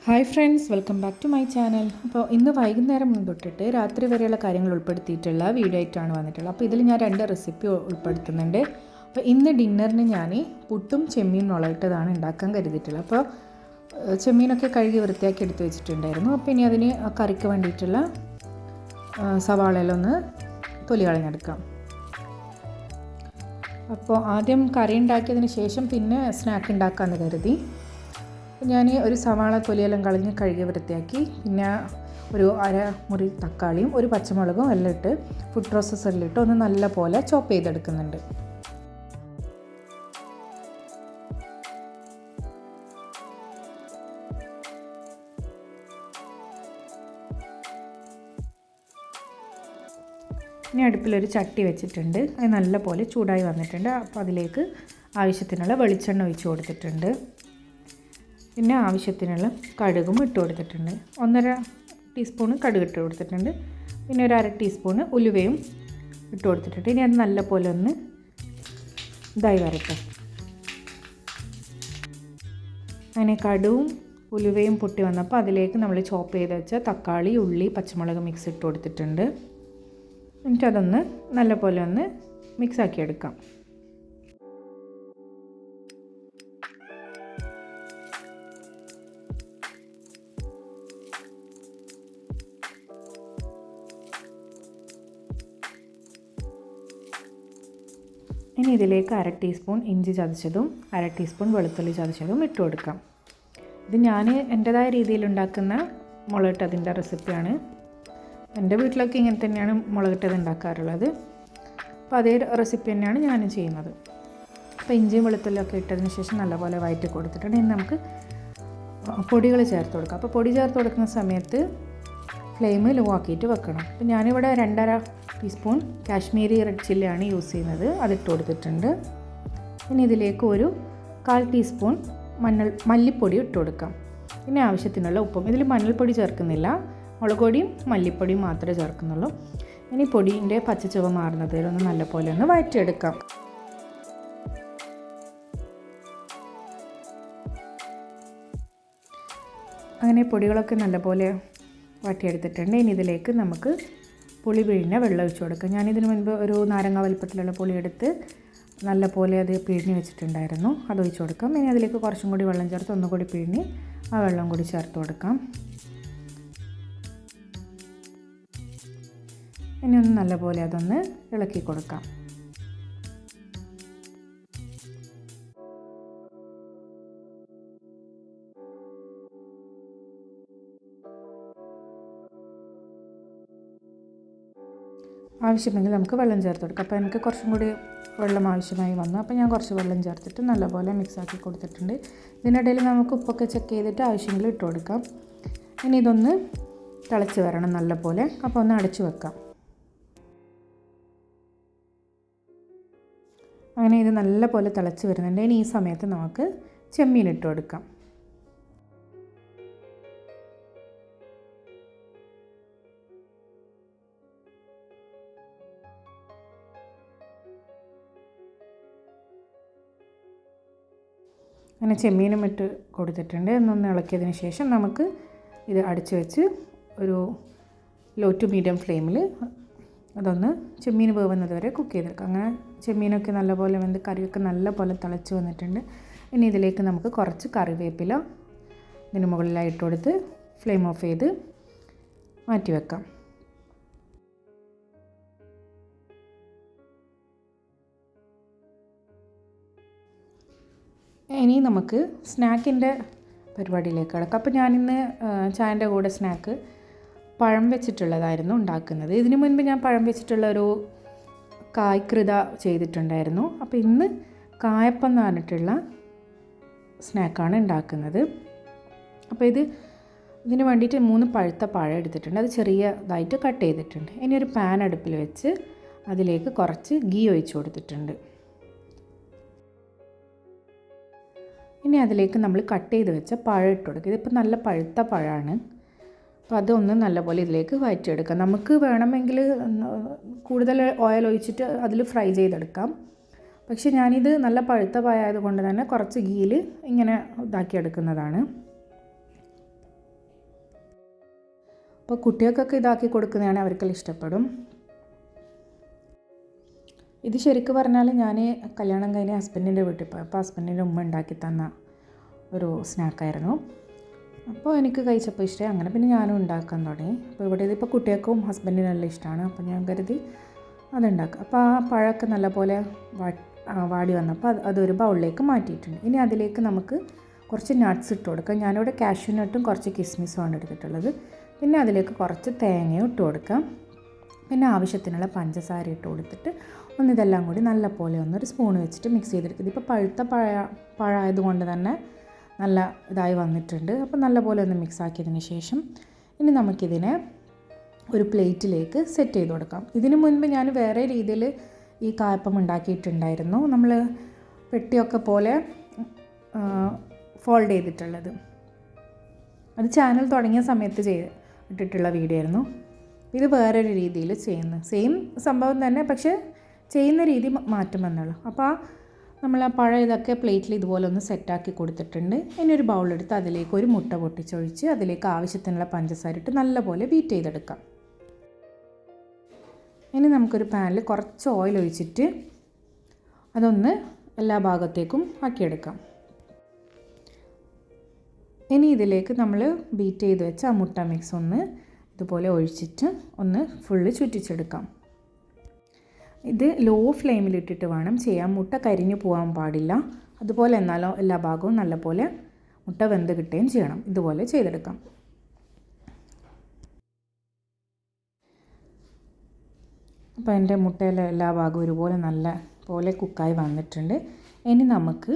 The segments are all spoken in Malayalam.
Hi friends, welcome back to my channel. അപ്പോൾ ഇന്ന് വൈകുന്നേരം തൊട്ടിട്ട് രാത്രി വരെയുള്ള കാര്യങ്ങൾ ഉൾപ്പെടുത്തിയിട്ടുള്ള വീഡിയോ ആയിട്ടാണ് വന്നിട്ടുള്ളത്. അപ്പോൾ ഇതിൽ ഞാൻ 2 റെസിപ്പി ഉൾപ്പെടുത്തുന്നുണ്ട്. അപ്പോൾ ഇന്ന് ഡിന്നറിന് ഞാൻ പുട്ടും ചെമ്മീൻ മുളകിട്ടതാണ് ഉണ്ടാക്കാൻ കരുതിയിട്ടുള്ളത്. അപ്പോൾ ചെമ്മീനൊക്കെ കഴുകി വൃത്തിയാക്കി എടുത്ത് വെച്ചിട്ടുണ്ടായിരുന്നു. അപ്പോൾ ഇനി അതിന് കറിക്ക് വേണ്ടിയിട്ടുള്ള സവാളയിലൊന്ന് തൊലി കളഞ്ഞെടുക്കാം. അപ്പോൾ ആദ്യം കറി ഉണ്ടാക്കിയതിന് ശേഷം പിന്നെ സ്നാക്ക് ഉണ്ടാക്കാമെന്ന് കരുതി. ഞാൻ ഒരു സവാള തൊലിയെല്ലാം കളഞ്ഞ് കഴുകി വൃത്തിയാക്കി, പിന്നെ ഒരു അരമുറി തക്കാളിയും ഒരു പച്ചമുളകും എല്ലാം ഇട്ട് ഫുഡ് പ്രോസസ്സറിലിട്ട് ഒന്ന് നല്ല പോലെ ചോപ്പ് ചെയ്തെടുക്കുന്നുണ്ട്. ഇനി അടുപ്പിലൊരു ചട്ടി വെച്ചിട്ടുണ്ട്. അത് നല്ല പോലെ ചൂടായി വന്നിട്ടുണ്ട്. അപ്പോൾ അതിലേക്ക് ആവശ്യത്തിനുള്ള വെളിച്ചെണ്ണ ഒഴിച്ച് കൊടുത്തിട്ടുണ്ട്. പിന്നെ ആവശ്യത്തിനുള്ള കടുകും ഇട്ട് കൊടുത്തിട്ടുണ്ട്. 1.5 ടീസ്പൂണ് കടുക് ഇട്ട് കൊടുത്തിട്ടുണ്ട്. പിന്നെ ഒരു 1/2 ടീസ്പൂണ് ഉലുവയും ഇട്ട് കൊടുത്തിട്ടുണ്ട്. ഇനി അത് നല്ല പോലെ ഒന്ന് ഇതായി വരട്ടെ. അങ്ങനെ കടുവും ഉലുവയും പൊട്ടി വന്നപ്പോൾ അതിലേക്ക് നമ്മൾ ചോപ്പ് ചെയ്ത് വെച്ച തക്കാളി, ഉള്ളി, പച്ചമുളക് മിക്സ് ഇട്ട് കൊടുത്തിട്ടുണ്ട്. എന്നിട്ട് അതൊന്ന് നല്ല പോലെ ഒന്ന് മിക്സാക്കി എടുക്കാം. ഇനി ഇതിലേക്ക് 1/2 ടീസ്പൂൺ ഇഞ്ചി ചതച്ചതും 1/2 ടീസ്പൂൺ വെളുത്തുള്ളി ചതച്ചതും ഇട്ട് കൊടുക്കാം. ഇത് ഞാൻ എൻ്റെതായ രീതിയിൽ ഉണ്ടാക്കുന്ന മുളകിട്ടതിൻ്റെ റെസിപ്പിയാണ്. എൻ്റെ വീട്ടിലൊക്കെ ഇങ്ങനെ തന്നെയാണ് മുളകിട്ടത് ഉണ്ടാക്കാറുള്ളത്. അപ്പോൾ അതേ റെസിപ്പി തന്നെയാണ് ഞാനും ചെയ്യുന്നത്. അപ്പോൾ ഇഞ്ചിയും വെളുത്തുള്ളിയൊക്കെ ഇട്ടതിന് ശേഷം നല്ലപോലെ വഴറ്റി കൊടുത്തിട്ടുണ്ട്. ഇനി നമുക്ക് പൊടികൾ ചേർത്ത് കൊടുക്കാം. അപ്പോൾ പൊടി ചേർത്ത് കൊടുക്കുന്ന സമയത്ത് ഫ്ലെയിം ലോ ആക്കിയിട്ട് വെക്കണം. അപ്പോൾ ഞാനിവിടെ 2.5 ടീസ്പൂൺ കാശ്മീരി റെഡ് ചില്ലിയാണ് യൂസ് ചെയ്യുന്നത്. അതിട്ട് കൊടുത്തിട്ടുണ്ട്. ഇനി ഇതിലേക്ക് ഒരു 1/4 ടീസ്പൂൺ മല്ലിപ്പൊടി ഇട്ട് കൊടുക്കാം. പിന്നെ ആവശ്യത്തിനുള്ള ഉപ്പും. ഇതിൽ മഞ്ഞൾപ്പൊടി ചേർക്കുന്നില്ല, മുളക് പൊടിയും മല്ലിപ്പൊടിയും മാത്രമേ ചേർക്കുന്നുള്ളൂ. ഇനി പൊടിൻ്റെ പച്ചച്ചുവ മാറുന്നത് വരെ ഒന്ന് നല്ലപോലെ ഒന്ന് വഴറ്റിയെടുക്കാം. അങ്ങനെ പൊടികളൊക്കെ നല്ലപോലെ വാട്ടിയെടുത്തിട്ടുണ്ട്. ഇനി ഇതിലേക്ക് നമുക്ക് പുളി പിഴിഞ്ഞ വെള്ളം ഒഴിച്ച് കൊടുക്കാം. ഞാനിതിന് മുൻപ് ഒരു നാരങ്ങ വലിപ്പത്തിലുള്ള പുളി എടുത്ത് നല്ല പോലെ അത് പിഴിഞ്ഞ് വെച്ചിട്ടുണ്ടായിരുന്നു. അത് ഒഴിച്ച് കൊടുക്കാം. ഇനി അതിലേക്ക് കുറച്ചും കൂടി വെള്ളം ചേർത്ത് ഒന്നുകൂടി പിഴിഞ്ഞ് ആ വെള്ളം കൂടി ചേർത്ത് കൊടുക്കാം. ഇനി ഒന്ന് നല്ലപോലെ അതൊന്ന് ഇളക്കി കൊടുക്കാം. ആവശ്യമെങ്കിൽ നമുക്ക് വെള്ളം ചേർത്ത് കൊടുക്കാം. അപ്പോൾ എനിക്ക് കുറച്ചും കൂടി വെള്ളം ആവശ്യമായി വന്നു. അപ്പോൾ ഞാൻ കുറച്ച് വെള്ളം ചേർത്തിട്ട് നല്ലപോലെ മിക്സാക്കി കൊടുത്തിട്ടുണ്ട്. ഇതിനിടയിൽ നമുക്ക് ഉപ്പൊക്കെ ചെക്ക് ചെയ്തിട്ട് ആവശ്യമെങ്കിൽ ഇട്ട് കൊടുക്കാം. ഇനി ഇതൊന്ന് തിളച്ച് വരണം നല്ലപോലെ. അപ്പോൾ ഒന്ന് അടച്ചു വെക്കാം. അങ്ങനെ ഇത് നല്ലപോലെ തിളച്ച് വരുന്നുണ്ട്. ഇനി ഈ സമയത്ത് നമുക്ക് ചെമ്മീൻ ഇട്ട് കൊടുക്കാം. അങ്ങനെ ചെമ്മീനും ഇട്ട് കൊടുത്തിട്ടുണ്ട്. എന്നൊന്ന് ഇളക്കിയതിന് ശേഷം നമുക്ക് ഇത് അടച്ച് വെച്ച് ഒരു ലോ ടു മീഡിയം ഫ്ലെയിമിൽ അതൊന്ന് ചെമ്മീൻ വേവുന്നത് വരെ കുക്ക് ചെയ്തെടുക്കാം. അങ്ങനെ ചെമ്മീനൊക്കെ നല്ലപോലെ വെന്ത് കറിയൊക്കെ നല്ലപോലെ തിളച്ച് വന്നിട്ടുണ്ട്. ഇനി ഇതിലേക്ക് നമുക്ക് കുറച്ച് കറിവേപ്പില ഇതിന് മുകളിലായി ഇട്ട് കൊടുത്ത് ഫ്ലെയിം ഓഫ് ചെയ്ത് മാറ്റി വെക്കാം. ഇനി നമുക്ക് സ്നാക്കിൻ്റെ പരിപാടിയിലേക്ക് കിടക്കാം. അപ്പോൾ ഞാനിന്ന് ചായൻ്റെ കൂടെ സ്നാക്ക് പഴം വെച്ചിട്ടുള്ളതായിരുന്നു ഉണ്ടാക്കുന്നത്. ഇതിനു മുൻപ് ഞാൻ പഴം വെച്ചിട്ടുള്ള ഒരു കായ്കൃത ചെയ്തിട്ടുണ്ടായിരുന്നു. അപ്പോൾ ഇന്ന് കായപ്പം എന്ന് പറഞ്ഞിട്ടുള്ള സ്നാക്കാണ് ഉണ്ടാക്കുന്നത്. അപ്പോൾ ഇതിന് വേണ്ടിയിട്ട് 3 പഴുത്ത പഴം എടുത്തിട്ടുണ്ട്. അത് ചെറിയതായിട്ട് കട്ട് ചെയ്തിട്ടുണ്ട്. ഇനി ഒരു പാൻ അടുപ്പിൽ വെച്ച് അതിലേക്ക് കുറച്ച് ഗീ ഒഴിച്ച് കൊടുത്തിട്ടുണ്ട്. ഇനി അതിലേക്ക് നമ്മൾ കട്ട് ചെയ്ത് വെച്ച പഴം ഇട്ട് കൊടുക്കുക. ഇതിപ്പോൾ നല്ല പഴുത്ത പഴമാണ്. അപ്പോൾ അതൊന്ന് നല്ലപോലെ ഇതിലേക്ക് വഴറ്റിയെടുക്കാം. നമുക്ക് വേണമെങ്കിൽ കൂടുതൽ ഓയിൽ ഒഴിച്ചിട്ട് അതിൽ ഫ്രൈ ചെയ്തെടുക്കാം. പക്ഷേ ഞാനിത് നല്ല പഴുത്ത പഴമായതുകൊണ്ട് തന്നെ കുറച്ച് ഗീയിൽ ഇങ്ങനെ ഇതാക്കിയെടുക്കുന്നതാണ്. അപ്പോൾ കുട്ടികൾക്കൊക്കെ ഇതാക്കി കൊടുക്കുന്നതാണ് അവർക്കെല്ലാം ഇഷ്ടപ്പെടും. ഇത് ശരിക്കും പറഞ്ഞാൽ ഞാൻ കല്യാണം കഴിഞ്ഞ് ഹസ്ബൻഡിൻ്റെ വീട്ടിൽ പോയി, അപ്പോൾ ഹസ്ബൻഡിൻ്റെ ഉമ്മ ഉണ്ടാക്കി തന്ന ഒരു സ്നാക്കായിരുന്നു. അപ്പോൾ എനിക്ക് കഴിച്ചപ്പോൾ ഇഷ്ടമായി, അങ്ങനെ പിന്നെ ഞാനും ഉണ്ടാക്കാൻ തുടങ്ങി. അപ്പോൾ ഇവിടെ ഇതിപ്പോൾ കുട്ടികൾക്കും ഹസ്ബൻഡിനും എല്ലാം ഇഷ്ടമാണ്. അപ്പോൾ ഞാൻ കരുതി അതുണ്ടാക്കുക. അപ്പോൾ ആ പഴമൊക്കെ നല്ലപോലെ വാടി വന്നപ്പോൾ അതൊരു ബൗളിലേക്ക് മാറ്റിയിട്ടുണ്ട്. ഇനി അതിലേക്ക് നമുക്ക് കുറച്ച് നട്ട്സ് ഇട്ട് കൊടുക്കാം. ഞാനിവിടെ കാഷ്യൂ നട്ടും കുറച്ച് കിസ്മിസുമാണ് എടുത്തിട്ടുള്ളത്. പിന്നെ അതിലേക്ക് കുറച്ച് തേങ്ങയും ഇട്ട് കൊടുക്കാം. പിന്നെ ആവശ്യത്തിനുള്ള പഞ്ചസാര ഇട്ട് കൊടുത്തിട്ട് ഇതെല്ലാം കൂടി നല്ലപോലെ ഒരു സ്പൂൺ വെച്ചിട്ട് മിക്സ് ചെയ്തെടുക്കുന്നത്. ഇപ്പോൾ പഴുത്ത പഴമായതുകൊണ്ട് തന്നെ നല്ല ഇതായി വന്നിട്ടുണ്ട്. അപ്പോൾ നല്ലപോലെ മിക്സ് ആക്കിയതിന് ശേഷം ഇനി നമുക്കിതിനെ ഒരു പ്ലേറ്റിലേക്ക് സെറ്റ് ചെയ്ത് കൊടുക്കാം. ഇതിനു മുൻപ് ഞാൻ വേറെ രീതിയിൽ ഈ കായപ്പം ഉണ്ടാക്കിയിട്ടുണ്ടായിരുന്നു. നമ്മൾ പെട്ടിയൊക്കെ പോലെ ഫോൾഡ് ചെയ്തിട്ടുള്ളത്. അത് ചാനൽ തുടങ്ങിയ സമയത്ത് ഇട്ടിട്ടുള്ള വീഡിയോ ആയിരുന്നു. ഇത് വേറൊരു രീതിയിൽ ചെയ്യുന്നത്, സെയിം സംഭവം തന്നെ, പക്ഷേ ചെയ്യുന്ന രീതി മാറ്റം വന്നുള്ളൂ. അപ്പോൾ നമ്മൾ ആ പഴം ഇതൊക്കെ പ്ലേറ്റിൽ ഇതുപോലെ സെറ്റാക്കി കൊടുത്തിട്ടുണ്ട്. ഇനി ഒരു ബൗളെടുത്ത് അതിലേക്ക് ഒരു മുട്ട പൊട്ടിച്ചൊഴിച്ച് അതിലേക്ക് ആവശ്യത്തിനുള്ള പഞ്ചസാര ഇട്ട് നല്ലപോലെ ബീറ്റ് ചെയ്തെടുക്കാം. ഇനി നമുക്കൊരു പാനിൽ കുറച്ച് ഓയിൽ ഒഴിച്ചിട്ട് അതൊന്ന് എല്ലാ ഭാഗത്തേക്കും ആക്കിയെടുക്കാം. ഇനി ഇതിലേക്ക് നമ്മൾ ബീറ്റ് ചെയ്ത് വെച്ച ആ മുട്ട മിക്സ് ഇതുപോലെ ഒഴിച്ചിട്ട് ഫുള്ള് ചുറ്റിച്ചെടുക്കാം. ഇത് ലോ ഫ്ലെയിമിലിട്ടിട്ട് വേണം ചെയ്യാൻ. മുട്ട കരിഞ്ഞു പോകാൻ പാടില്ല. അതുപോലെ എന്നാലോ എല്ലാ ഭാഗവും നല്ലപോലെ മുട്ട വെന്ത് കിട്ടുകയും ചെയ്യണം. ഇതുപോലെ ചെയ്തെടുക്കാം. അപ്പോൾ എൻ്റെ മുട്ടയിലെ എല്ലാ ഭാഗവും ഒരുപോലെ നല്ല പോലെ കുക്കായി വന്നിട്ടുണ്ട്. ഇനി നമുക്ക്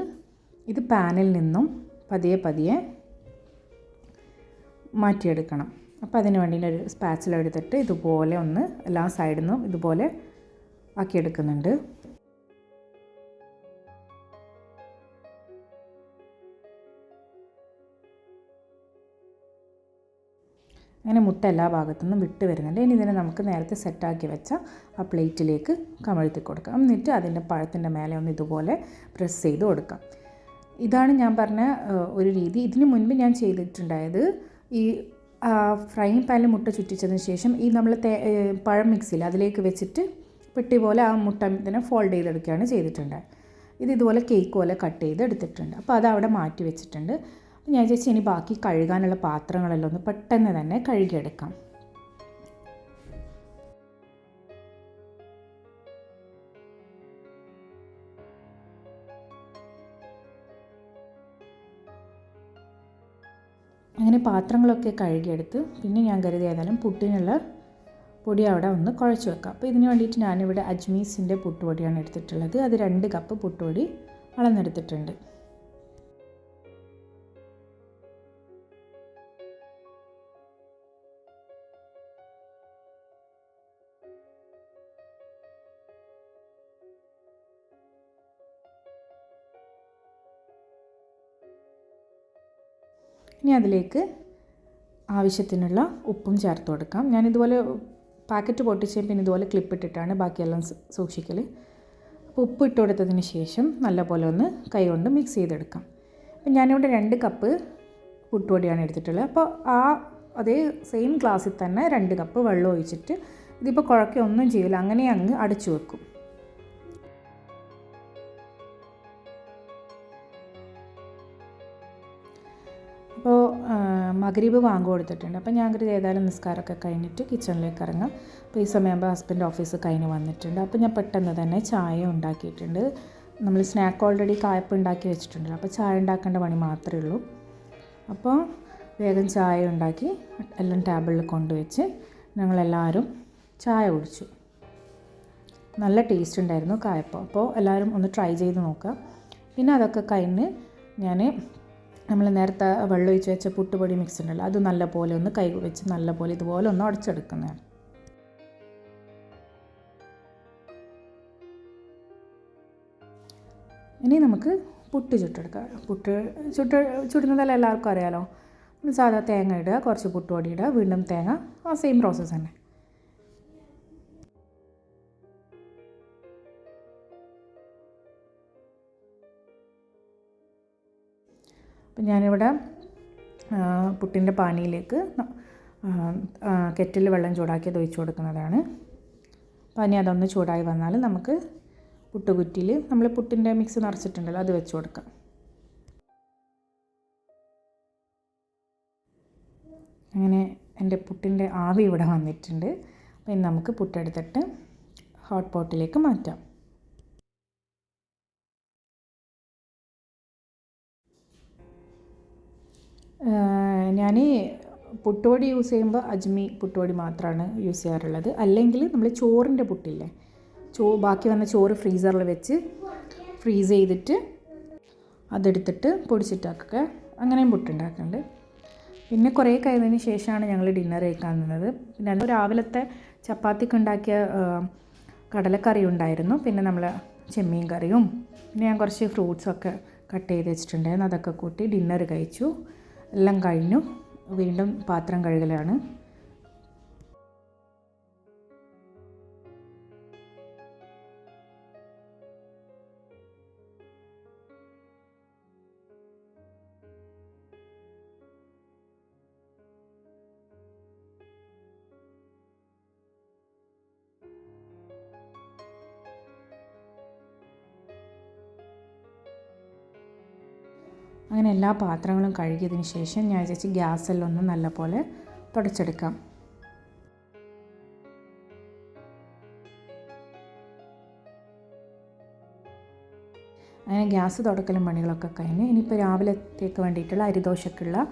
ഇത് പാനിൽ നിന്നും പതിയെ മാറ്റിയെടുക്കണം. അപ്പോൾ അതിന് വേണ്ടി ഒരു സ്പാച്ചില എടുത്തിട്ട് ഇതുപോലെ എല്ലാ സൈഡിൽ നിന്നും ഇതുപോലെ ആക്കിയെടുക്കുന്നുണ്ട്. അങ്ങനെ മുട്ട എല്ലാ ഭാഗത്തുനിന്നും വിട്ട് വരുന്നുണ്ട്. ഇനി ഇതിനെ നമുക്ക് നേരത്തെ സെറ്റാക്കി വെച്ച ആ പ്ലേറ്റിലേക്ക് കമഴ്ത്തി കൊടുക്കാം. എന്നിട്ട് അതിൻ്റെ പഴത്തിൻ്റെ മേലെ ഇതുപോലെ പ്രസ് ചെയ്ത് കൊടുക്കാം. ഇതാണ് ഞാൻ പറഞ്ഞ ഒരു രീതി. ഇതിന് മുൻപ് ഞാൻ ചെയ്തിട്ടുണ്ടായത് ഈ ഫ്രൈയിങ് പാനിൽ മുട്ട ചുറ്റിച്ചതിന് ശേഷം ഈ നമ്മൾ പഴം മിക്സിയിൽ അതിലേക്ക് വെച്ചിട്ട് പെട്ടി പോലെ ആ മുട്ട ഇതിനെ ഫോൾഡ് ചെയ്തെടുക്കുകയാണ് ചെയ്തിട്ടുണ്ട്. ഇതുപോലെ കേക്ക് പോലെ കട്ട് ചെയ്ത് എടുത്തിട്ടുണ്ട്. അപ്പോൾ അതവിടെ മാറ്റി വെച്ചിട്ടുണ്ട്. അപ്പോൾ ഞാൻ വിചാരിച്ചു ഇനി ബാക്കി കഴുകാനുള്ള പാത്രങ്ങളെല്ലാം പെട്ടെന്ന് തന്നെ കഴുകിയെടുക്കാം. അങ്ങനെ പാത്രങ്ങളൊക്കെ കഴുകിയെടുത്ത് പിന്നെ ഞാൻ കരുതി ഏതായാലും പുട്ടിനുള്ള പൊടി അവിടെ കുഴച്ച് വെക്കാം. അപ്പോൾ ഇതിന് വേണ്ടിയിട്ട് ഞാനിവിടെ അജ്മീസിൻ്റെ പുട്ടുപൊടിയാണ് എടുത്തിട്ടുള്ളത്. അത് 2 കപ്പ് പുട്ടുപൊടി അളന്നെടുത്തിട്ടുണ്ട്. ഇനി അതിലേക്ക് ആവശ്യത്തിനുള്ള ഉപ്പും ചേർത്ത് കൊടുക്കാം. ഞാനിതുപോലെ പാക്കറ്റ് പൊട്ടിച്ച് പിന്നെ ഇതുപോലെ ക്ലിപ്പിട്ടിട്ടാണ് ബാക്കിയെല്ലാം സൂക്ഷിക്കൽ. അപ്പോൾ ഉപ്പ് ഇട്ട് കൊടുത്തതിന് ശേഷം നല്ലപോലെ കൈ കൊണ്ട് മിക്സ് ചെയ്തെടുക്കാം. അപ്പം ഞാനിവിടെ 2 കപ്പ് പുട്ടുപൊടിയാണ് എടുത്തിട്ടുള്ളത്. അപ്പോൾ അതേ സെയിം ഗ്ലാസ്സിൽ തന്നെ 2 കപ്പ് വെള്ളം ഒഴിച്ചിട്ട് ഇതിപ്പോൾ കുഴക്കൊന്നും ചെയ്യില്ല, അങ്ങനെ അങ്ങ് അടച്ചു വെക്കും. അപ്പോൾ മഗ്രിബ് വാങ്ങ് കൊടുത്തിട്ടുണ്ട്. അപ്പോൾ ഞാൻ കരുതി ഏതായാലും നിസ്കാരമൊക്കെ കഴിഞ്ഞിട്ട് കിച്ചണിലേക്ക് ഇറങ്ങാം. അപ്പോൾ ഈ സമയമാകുമ്പോൾ ഹസ്ബൻഡ് ഓഫീസ് കഴിഞ്ഞ് വന്നിട്ടുണ്ട്. അപ്പോൾ ഞാൻ പെട്ടെന്ന് തന്നെ ചായ ഉണ്ടാക്കിയിട്ടുണ്ട്. നമ്മൾ സ്നാക്ക് ഓൾറെഡി കായപ്പം ഉണ്ടാക്കി വെച്ചിട്ടുണ്ടല്ലോ, അപ്പോൾ ചായ ഉണ്ടാക്കേണ്ട പണി മാത്രമേ ഉള്ളൂ. അപ്പോൾ വേഗം ചായ ഉണ്ടാക്കി എല്ലാം ടേബിളിൽ കൊണ്ടുവച്ച് ഞങ്ങളെല്ലാവരും ചായ കുടിച്ചു. നല്ല ടേസ്റ്റ് ഉണ്ടായിരുന്നു കായപ്പം. അപ്പോൾ എല്ലാവരും ട്രൈ ചെയ്ത് നോക്കുക. പിന്നെ അതൊക്കെ കഴിഞ്ഞ് നമ്മൾ നേരത്തെ വെള്ളം ഒഴിച്ച് വെച്ച പുട്ടുപൊടി മിക്സ് ഉണ്ടല്ലോ, അത് നല്ലപോലെ കൈ വെച്ച് നല്ലപോലെ ഇതുപോലെ ഉടച്ചെടുക്കുന്നതാണ്. ഇനി നമുക്ക് പുട്ട് ചുട്ടെടുക്കാം. ചുടുന്നതെല്ലാം എല്ലാവർക്കും അറിയാമല്ലോ. സാധാ തേങ്ങ ഇടുക, കുറച്ച് പുട്ടുപൊടി ഇടുക, വീണ്ടും തേങ്ങ, ആ സെയിം പ്രോസസ്സ് തന്നെ. അപ്പം ഞാനിവിടെ പുട്ടിൻ്റെ പാനിയിലേക്ക് കെറ്റിൽ വെള്ളം ചൂടാക്കിയത് ഒഴിച്ച് കൊടുക്കുന്നതാണ്. അപ്പോൾ ഇനി അതൊന്ന് ചൂടായി വന്നാൽ നമുക്ക് പുട്ടുകുറ്റിയിൽ നമ്മൾ പുട്ടിൻ്റെ മിക്സ് നിറച്ചിട്ടുണ്ടല്ലോ അത് വെച്ച് കൊടുക്കാം. അങ്ങനെ എൻ്റെ പുട്ടിൻ്റെ ആവി ഇവിടെ വന്നിട്ടുണ്ട്. അപ്പോൾ ഇനി നമുക്ക് പുട്ടെടുത്തിട്ട് ഹോട്ട് പോട്ടിലേക്ക് മാറ്റാം. ഞാൻ പുട്ടുപൊടി യൂസ് ചെയ്യുമ്പോൾ അജ്മി പുട്ടുപൊടി മാത്രമാണ് യൂസ് ചെയ്യാറുള്ളത്. അല്ലെങ്കിൽ നമ്മൾ ചോറിൻ്റെ പുട്ടില്ലേ, ബാക്കി വന്ന ചോറ് ഫ്രീസറിൽ വെച്ച് ഫ്രീസ് ചെയ്തിട്ട് അതെടുത്തിട്ട് പൊടിച്ചിട്ടാക്കുക, അങ്ങനെയും പുട്ടുണ്ടാക്കുന്നുണ്ട്. പിന്നെ കുറേ കഴിഞ്ഞതിന് ശേഷമാണ് ഞങ്ങൾ ഡിന്നർ കഴിക്കാൻ നിന്നത്. പിന്നെ അത് രാവിലത്തെ ചപ്പാത്തിക്ക് ഉണ്ടാക്കിയ കടലക്കറി ഉണ്ടായിരുന്നു. പിന്നെ നമ്മൾ ചെമ്മീൻ കറിയും പിന്നെ ഞാൻ കുറച്ച് ഫ്രൂട്ട്സൊക്കെ കട്ട് ചെയ്ത് വെച്ചിട്ടുണ്ടായിരുന്നു, അതൊക്കെ കൂട്ടി ഡിന്നർ കഴിച്ചു. എല്ലാം കഴിഞ്ഞു. വീണ്ടും പാത്രം കഴുകലാണ്. അങ്ങനെ എല്ലാ പാത്രങ്ങളും കഴുകിയതിന് ശേഷം ഞാൻ വിചാരിച്ച് ഗ്യാസെല്ലാം ഒന്ന് നല്ലപോലെ തുടച്ചെടുക്കാം. അങ്ങനെ ഗ്യാസ് തുടക്കലും പണികളൊക്കെ കഴിഞ്ഞ് ഇനിയിപ്പോൾ രാവിലത്തേക്ക് വേണ്ടിയിട്ടുള്ള അരിദോശക്കുള്ള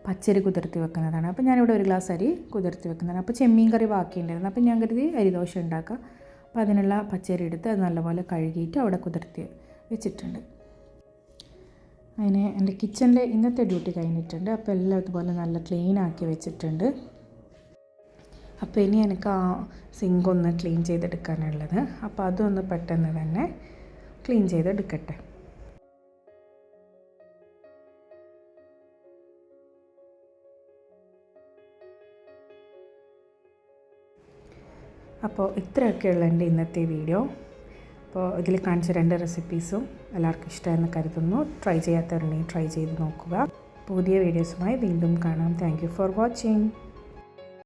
പച്ചരി കുതിർത്തി വെക്കുന്നതാണ്. അപ്പോൾ ഞാനിവിടെ ഒരു ഗ്ലാസ് അരി കുതിർത്തി വെക്കുന്നതാണ്. അപ്പോൾ ചെമ്മീൻ കറി ബാക്കിയുണ്ടായിരുന്നു. അപ്പോൾ ഞാൻ കരുതി അരിദോശ ഉണ്ടാക്കാം. അപ്പോൾ അതിനുള്ള പച്ചരി എടുത്ത് അത് നല്ലപോലെ കഴുകിയിട്ട് അവിടെ കുതിർത്തി വെച്ചിട്ടുണ്ട്. അങ്ങനെ എൻ്റെ കിച്ചണിലെ ഇന്നത്തെ ഡ്യൂട്ടി കഴിഞ്ഞിട്ടുണ്ട്. അപ്പോൾ എല്ലാം ഇതുപോലെ നല്ല ക്ലീൻ ആക്കി വെച്ചിട്ടുണ്ട്. അപ്പോൾ ഇനി എനിക്ക് ആ സിങ്ക് ഒന്ന് ക്ലീൻ ചെയ്തെടുക്കാനുള്ളത്. അപ്പോൾ അതൊന്ന് പെട്ടെന്ന് തന്നെ ക്ലീൻ ചെയ്തെടുക്കട്ടെ. അപ്പോൾ ഇത്രയൊക്കെയുള്ള എൻ്റെ ഇന്നത്തെ വീഡിയോ. അപ്പോൾ ഇതിൽ കാണിച്ച 2 റെസിപ്പീസും എല്ലാവർക്കും ഇഷ്ടമായെന്ന് കരുതുന്നു. ട്രൈ ചെയ്യാത്തവരുണ്ടെങ്കിൽ ട്രൈ ചെയ്ത് നോക്കുക. പുതിയ വീഡിയോസുമായി വീണ്ടും കാണാം. Thank you for watching.